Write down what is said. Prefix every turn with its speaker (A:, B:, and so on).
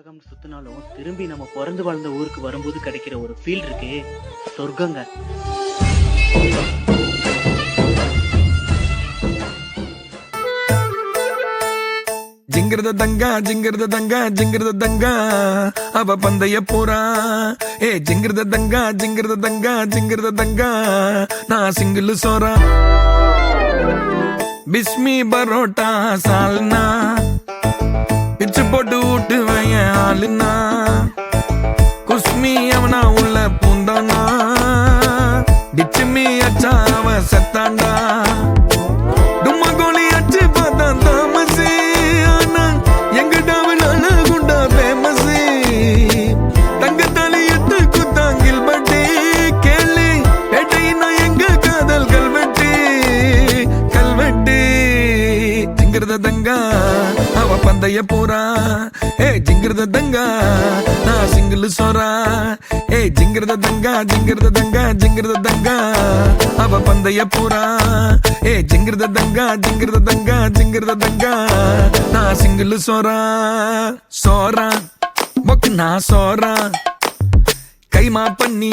A: உலகம் சுத்தினாலும் திரும்பி நம்ம பிறந்து வாழ்ந்த ஊருக்கு வரும்போது கிடைக்கிற ஒரு ஃபீல் இருக்கே, சொர்க்கங்க.
B: ஜிங்கிருத தங்கா ஜிங்கிருத தங்கா ஜிங்கிருத தங்கா அவ பந்தய போறா. ஜிங்கிருத தங்கா ஜிங்கிருத தங்கா ஜிங்கிருத தங்கா நான் சிங்கிள் சோறா. பிஸ்மி பரோட்டா சால்னா பிச்சு போட்டு ஊட்டு வைய ஆளுனா. குஸ்மி அவனா உள்ள பூந்தானா, டிச்சுமி அச்சா அவ செத்தாண்டா. டும்மா கோழி அச்சு பார்த்தா தாமசி, ஆனா எங்க டாவனால குண்டா ஃபேமஸ். தங்கத்தாலி எட்டு குத்தாங்கில் பட்டி கேளு பேட்டையினா எங்க காதல் கல்வெட்டு கல்வெட்டு. ஜிங்கிருத தங்கா அவ பந்தய போறா. ஜிங்கிருத தங்கா நான் சிங்கிள் சோறா. ஜிங்கிருத தங்கா ஜிங்கிருத தங்கா ஜிங்கிருத தங்கா அவ பந்தய போறா. ஜிங்கிருத தங்கா ஜிங்கிருத தங்கா ஜிங்கிருத தங்கா நான் சிங்கிள் சோறா. சோறா பொக்கு நான் சோறா கைமா பண்ணி